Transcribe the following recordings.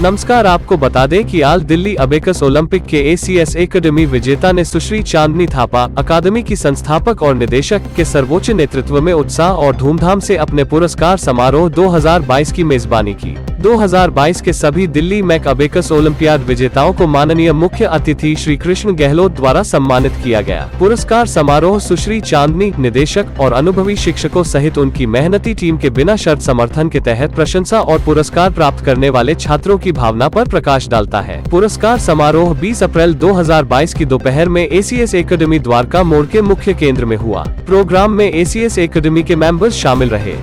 नमस्कार, आपको बता दें कि आज दिल्ली अबेकस ओलंपिक के ACS एकेडमी विजेता ने सुश्री चांदनी थापा अकादमी की संस्थापक और निदेशक के सर्वोच्च नेतृत्व में उत्साह और धूमधाम से अपने पुरस्कार समारोह 2022 की मेजबानी की। 2022 के सभी दिल्ली मैक अबेकस ओलंपियाड विजेताओं को माननीय मुख्य अतिथि श्री कृष्ण गहलोत द्वारा सम्मानित किया गया। पुरस्कार समारोह सुश्री चांदनी, निदेशक और अनुभवी शिक्षकों सहित उनकी मेहनती टीम के बिना शर्त समर्थन के तहत प्रशंसा और पुरस्कार प्राप्त करने वाले छात्रों की भावना पर प्रकाश डालता है। पुरस्कार समारोह 20 अप्रैल 2022 की दोपहर में ACS एकेडमी द्वारका मोड़ के मुख्य केंद्र में हुआ। प्रोग्राम में ACS एकेडमी के मेंबर्स शामिल रहे,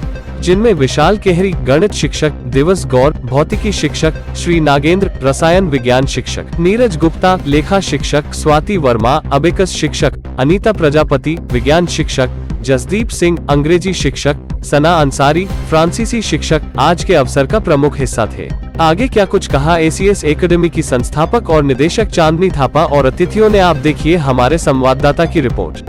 जिनमें विशाल केहरी गणित शिक्षक, दिवस गौर भौतिकी शिक्षक, श्री नागेंद्र रसायन विज्ञान शिक्षक, नीरज गुप्ता लेखा शिक्षक, स्वाति वर्मा अबेकस शिक्षक, अनीता प्रजापति विज्ञान शिक्षक, जसदीप सिंह अंग्रेजी शिक्षक, सना अंसारी फ्रांसीसी शिक्षक आज के अवसर का प्रमुख हिस्सा थे। आगे क्या कुछ कहा ACS एकेडमी की संस्थापक और निदेशक चांदनी थापा और अतिथियों ने, आप देखिए हमारे संवाददाता की रिपोर्ट।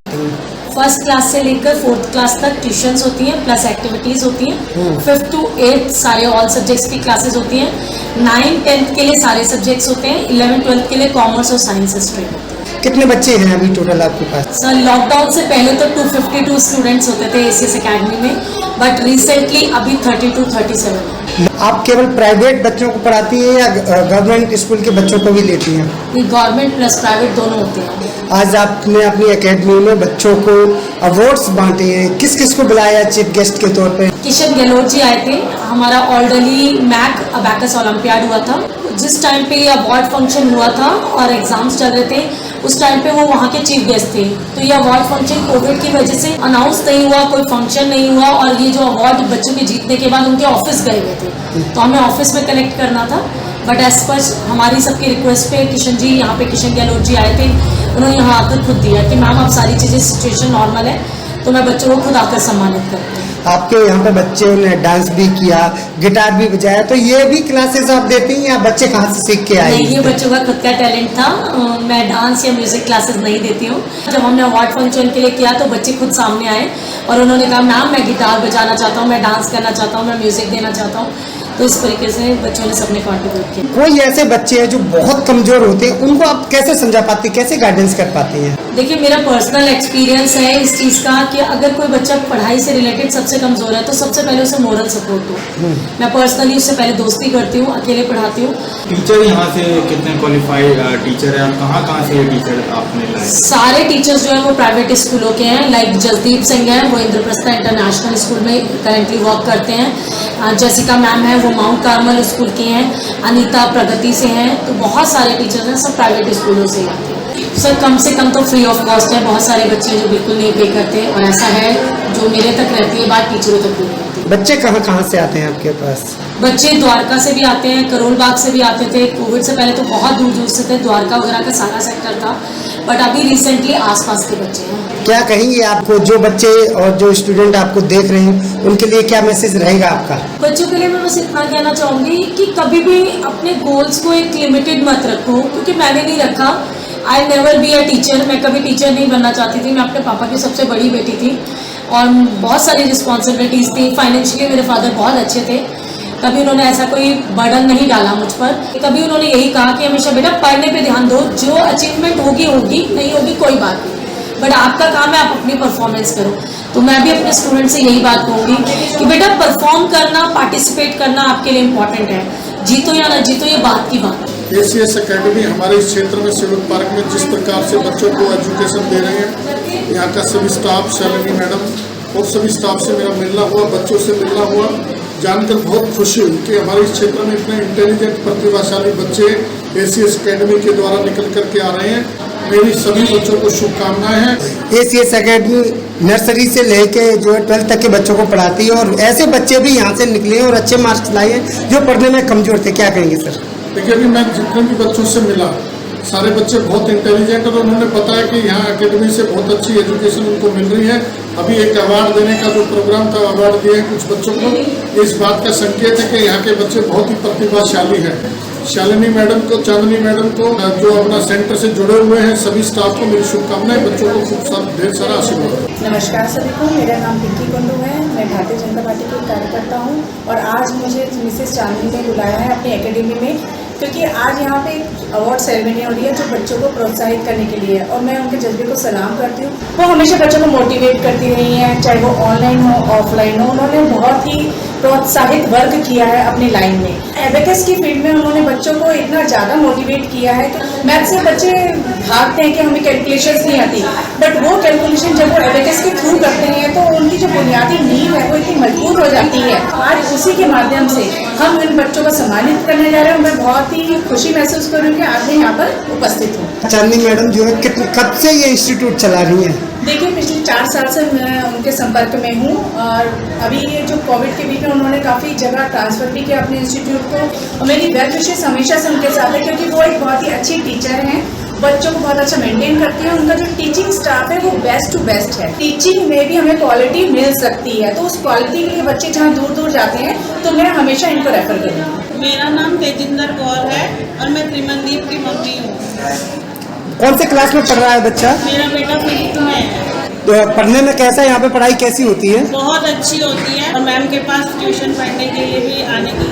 फर्स्ट क्लास से लेकर 4th क्लास तक ट्यूशंस होती हैं, प्लस एक्टिविटीज होती हैं। 5th to 8th सारे ऑल सब्जेक्ट्स की क्लासेस होती हैं। 9th 10th के लिए सारे सब्जेक्ट्स होते हैं। 11th 12th के लिए कॉमर्स और साइंस स्ट्रीम होती है। कितने बच्चे हैं अभी टोटल आपके पास? सर, लॉकडाउन से पहले तो 252 स्टूडेंट्स होते थे ACS एकेडमी में, बट रिसेंटली अभी 32 37 है। आप केवल प्राइवेट बच्चों को पढ़ाती हैं या गवर्नमेंट स्कूल के बच्चों को भी लेती हैं? गवर्नमेंट प्लस प्राइवेट दोनों होते हैं। आज आपने अपनी एकेडमी में बच्चों को अवार्ड्स बांटे हैं, किस किस को बुलाया चीफ गेस्ट के तौर पे? किशन गहलोत जी आए थे। हमारा ऑल्डरली मैक अबेकस ओलंपियाड हुआ था। जिस टाइम पे ये अवार्ड फंक्शन हुआ था और एग्जाम्स चल रहे थे, उस टाइम पे वो वहाँ के चीफ गेस्ट थे। तो ये अवार्ड फंक्शन कोविड की वजह से अनाउंस नहीं हुआ, कोई फंक्शन नहीं हुआ, और ये जो अवार्ड बच्चों के जीतने के बाद उनके ऑफिस गए हुए थे, तो हमें ऑफिस में कलेक्ट करना था। बट एज पर हमारी सबकी रिक्वेस्ट पे किशन जी, यहाँ पे किशन गहलोत जी आए थे, उन्होंने यहाँ आकर खुद दिया कि मैम आप सारी चीज़ें सिचुएशन नॉर्मल है, तो मैं बच्चों को खुद आकर सम्मानित करती हूँ। आपके यहाँ पे बच्चों ने डांस भी किया, गिटार भी बजाया, तो ये भी क्लासेस आप देती हैं या बच्चे कहाँ से सीख के आए? नहीं, ये बच्चों का खुद का टैलेंट था। मैं डांस या म्यूजिक क्लासेस नहीं देती हूँ। जब हमने अवार्ड फंक्शन के लिए किया तो बच्चे खुद सामने आए और उन्होंने कहा मैम मैं गिटार बजाना चाहता हूँ, मैं डांस करना चाहता हूँ, मैं म्यूजिक देना चाहता हूँ। तो इस तरीके से बच्चों ने सबने कॉन्ट्रीब्यूट किया। कोई ऐसे बच्चे हैं जो बहुत कमजोर होते हैं, उनको आप कैसे समझा पाती, कैसे गाइडेंस कर पाती हैं? देखिए, मेरा पर्सनल एक्सपीरियंस है इस चीज़ का कि अगर कोई बच्चा पढ़ाई से रिलेटेड सबसे कमज़ोर है तो सबसे पहले उसे मोरल सपोर्ट दो। मैं पर्सनली उससे पहले दोस्ती करती हूँ, अकेले पढ़ाती हूँ। टीचर यहाँ से कितने क्वालिफाइड टीचर हैं? कहाँ से टीचर आपने लाए? सारे टीचर्स जो है वो प्राइवेट स्कूलों के हैं। लाइक जसदीप सिंह है, वो इंद्रप्रस्थ इंटरनेशनल स्कूल में करेंटली वर्क करते हैं। जैसिका मैम है, वो माउंट कार्मल स्कूल की हैं। अनीता प्रगति से हैं। तो बहुत सारे टीचर्स हैं, सब प्राइवेट स्कूलों से आते हैं। सर, कम से कम तो फ्री ऑफ कॉस्ट है। बहुत सारे बच्चे जो बिल्कुल नहीं पे करते, और ऐसा है जो मेरे तक रहती है बात, टीचरों तक भी नहीं रहती। बच्चे कहाँ से आते हैं आपके पास? बच्चे द्वारका से भी आते हैं, करोल बाग से भी आते थे। कोविड से पहले तो बहुत दूर दूर से थे, द्वारका वगैरह का सारा सेक्टर था, बट अभी रिसेंटली आसपास के बच्चे हैं। क्या कहेंगे आपको, जो बच्चे और जो स्टूडेंट आपको देख रहे हैं, उनके लिए क्या मैसेज रहेगा आपका? बच्चों के लिए मैं बस इतना कहना चाहूँगी कि कभी भी अपने गोल्स को एक लिमिटेड मत रखो, क्योंकि मैंने नहीं रखा। I never be a teacher. मैं कभी टीचर नहीं बनना चाहती थी। मैं अपने पापा की सबसे बड़ी बेटी थी और बहुत सारी रिस्पॉन्सिबिलिटीज़ थी। फाइनेंशियली मेरे फादर बहुत अच्छे थे। कभी उन्होंने ऐसा कोई बर्डन नहीं डाला मुझ पर। कभी उन्होंने यही कहा कि हमेशा बेटा पढ़ने पे ध्यान दो, जो अचीवमेंट होगी होगी, नहीं होगी कोई बात नहीं, बट आपका काम है आप अपनी परफॉर्मेंस करो। तो मैं भी अपने स्टूडेंट से यही बात कहूँगी कि बेटा परफॉर्म करना, पार्टिसिपेट करना आपके लिए इम्पॉर्टेंट है। जीतो या ना जीतो ये बात की बात है। ACS एकेडमी हमारे इस क्षेत्र में सिविल पार्क में जिस प्रकार से बच्चों को एजुकेशन दे रहे हैं, यहाँ का सभी स्टाफ, शालिनी मैडम और सभी स्टाफ से मेरा मिलना हुआ, बच्चों से मिलना हुआ, जानकर बहुत खुशी हुई कि हमारे इस क्षेत्र में इतने इंटेलिजेंट प्रतिभाशाली बच्चे ACS एकेडमी के द्वारा निकल करके आ रहे हैं। मेरी सभी बच्चों को शुभकामनाएं हैं। ACS एकेडमी नर्सरी से लेके जो है 12th तक के बच्चों को पढ़ाती है, और ऐसे बच्चे भी यहाँ से निकले हैं और अच्छे मार्क्स लाए हैं जो पढ़ने में कमजोर थे। क्या कहेंगे सर? देखिए, अभी मैं जितने भी बच्चों से मिला, सारे बच्चे बहुत इंटेलिजेंट और उन्होंने बताया कि यहाँ एकेडमी से बहुत अच्छी एजुकेशन उनको मिल रही है। अभी एक अवार्ड देने का जो प्रोग्राम था, अवार्ड दिए हैं कुछ बच्चों को। इस बात का संकेत है कि यहाँ के बच्चे बहुत ही प्रतिभाशाली हैं। शालिनी मैडम को, चांदनी मैडम को, जो अपना सेंटर से जुड़े हुए हैं, सभी स्टाफ को मेरी शुभकामनाएं। बच्चों को खूब ढेर सारा आशीर्वाद। नमस्कार सभी को, मेरा नाम पिंकी कुंडू है। मैं भारतीय जनता पार्टी की कार्यकर्ता हूँ और आज मुझे मिसेस चांदनी ने बुलाया है अपनी एकेडमी में क्योंकि आज यहाँ पे एक अवार्ड सेरेमनी हो रही है जो बच्चों को प्रोत्साहित करने के लिए है और मैं उनके जज्बे को सलाम करती हूँ। वो हमेशा बच्चों को मोटिवेट करती रही हैं, चाहे वो ऑनलाइन हो ऑफलाइन हो। उन्होंने बहुत ही प्रोत्साहित वर्क किया है अपनी लाइन में। एबेकस की फील्ड में उन्होंने बच्चों को इतना ज़्यादा मोटिवेट किया है कि मैथ से बच्चे भागते हैं कि हमें कैलकुलेशंस नहीं आती, बट वो कैलकुलेशन जब वो एबेकस के थ्रू करते हैं तो उनकी जो बुनियादी नींव है वो इतनी मजबूत हो जाती है। आज उसी के माध्यम से हम इन बच्चों को सम्मानित करने जा रहे हैं। मैं बहुत ही खुशी महसूस करूँ कि आज मैं यहाँ पर उपस्थित हूँ। चांदनी मैडम जो है कब से ये इंस्टीट्यूट चला रही हैं? देखिए, पिछले 4 साल से मैं उनके संपर्क में हूँ और अभी ये जो कोविड के बीच में उन्होंने काफ़ी जगह ट्रांसफ़र भी किया अपने इंस्टीट्यूट को। और मेरी वेल विशेष हमेशा से उनके साथ है क्योंकि वो एक बहुत ही अच्छी टीचर हैं, बच्चों को बहुत अच्छा मेंटेन करती है। उनका जो टीचिंग स्टाफ है वो बेस्ट टू बेस्ट है। टीचिंग में भी हमें क्वालिटी मिल सकती है, तो उस क्वालिटी के लिए बच्चे जहाँ दूर दूर जाते हैं तो मैं हमेशा इनको रेफर करूँगी। मेरा नाम तेजिंदर कौर है और मैं त्रिमनदीप की मम्मी हूँ। कौन से क्लास में पढ़ रहा है बच्चा? मेरा बेटा 5th में है। तो पढ़ने में कैसा है, यहाँ पे पढ़ाई कैसी होती है? बहुत अच्छी होती है और मैम के पास ट्यूशन पढ़ने के लिए भी आने की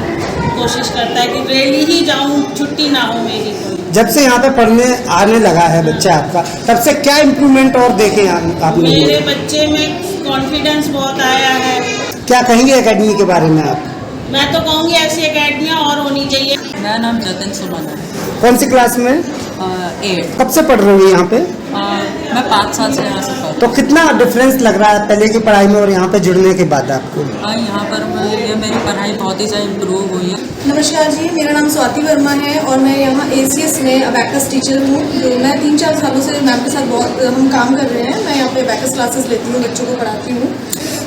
कोशिश करता है कि डेली ही जाऊँ, छुट्टी ना हो मेरी कोई। जब से यहाँ पे पढ़ने आने लगा है बच्चा आपका, तब से क्या इम्प्रूवमेंट और देखे आपने? मेरे बच्चे में कॉन्फिडेंस बहुत आया है। क्या कहेंगे एकेडमी के बारे में आप? मैं तो कहूँगी ऐसी अकेडमियाँ और होनी चाहिए। मेरा नाम जतिन सुमन है। कौन सी क्लास में? 8। कब से पढ़ रही हो यहाँ पे? मैं 5 साल से यहाँ से पढ़। तो कितना डिफरेंस लग रहा है पहले की पढ़ाई में और यहाँ पे जुड़ने के बाद आपको? यहाँ पर मेरी पढ़ाई बहुत ही ज़्यादा इम्प्रूव हुई है। नमस्कार जी, मेरा नाम स्वाति वर्मा है और मैं यहाँ ACS में अबैकस टीचर हूँ। जो मैं 3-4 सालों से मैम के साथ बहुत हम काम कर रहे हैं। मैं यहाँ पे अबैकस क्लासेस लेती हूँ, बच्चों को पढ़ाती हूँ।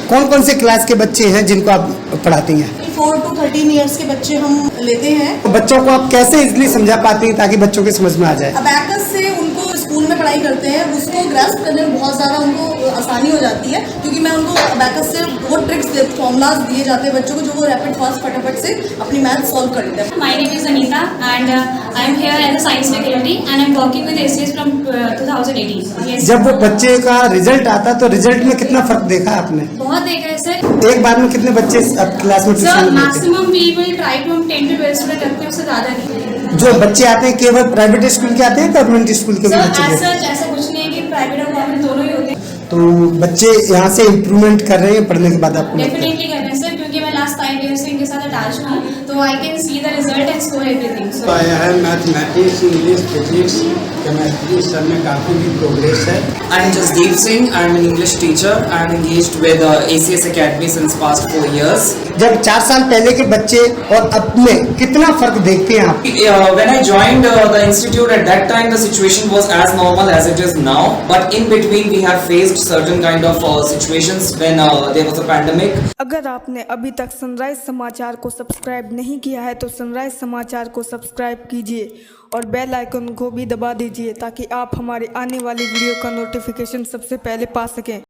कौन कौन से क्लास के बच्चे हैं जिनको आप पढ़ाती हैं? 4 to 13 ईयर्स के बच्चे हम लेते हैं। तो बच्चों को आप कैसे इजली समझा पाती हैं ताकि बच्चों के समझ में आ जाए? अबैकस से उनको स्कूल में पढ़ाई करते हैं, उसको ग्रास्प करने में बहुत ज़्यादा उनको आसानी हो जाती है क्योंकि मैं उनको अबैकस से वो ट्रिक्स फॉर्मूलाज दिए जाते हैं बच्चों को जो वो रैपिड फास्ट फटाफट से अपनी मैथ सॉल्व कर लेते हैं। My name is Anita and I am here as a science faculty and I am working with ACS from 2018. Yes. जब वो बच्चे का रिजल्ट आता तो रिजल्ट में कितना फर्क देखा आपने? बहुत देखा है सर। एक बार में कितने बच्चे क्लास में सर ट्यूशन लेते हैं? Maximum we will try to हम 10 to 12 स्टूडेंट रखते हैं, उससे ज़्यादा नहीं। जो बच्चे आते हैं केवल प्राइवेट स्कूल के आते हैं, गवर्नमेंट स्कूल के भी सर बच्चे आते हैं? ऐसा कुछ नहीं है कि प्राइवेट और गवर्नमेंट दोनों ही होते हैं। तो बच्चे यहाँ से इम्प्रूवमेंट कर रहे हैं पढ़ने के बाद आपको लगता है? डेफिनेटली कर रहे हैं सर, क्योंकि मैं लास्ट 5 years से इनके साथ अटैच हूँ, तो I can see the result and score everything. आया है मैथमेटिक्स, इंग्लिश, फिजिक्स, केमिस्ट्री, सब में काफ़ी भी प्रोग्रेस है। I am Jasdeep Singh. I am an English teacher. I am engaged with ACS Academy since past 4 years. जब 4 साल पहले के बच्चे और अब में कितना फर्क देखते हैं आप? When I joined the institute at that time, the situation was as normal as it is now. But in between, we have faced certain kind of situations when there was a pandemic. अगर आपने अभी तक sunrise समाचार को subscribe नहीं किया है तो सनराइज समाचार को सब्सक्राइब कीजिए और बेल आइकन को भी दबा दीजिए ताकि आप हमारे आने वाली वीडियो का नोटिफिकेशन सबसे पहले पा सकें।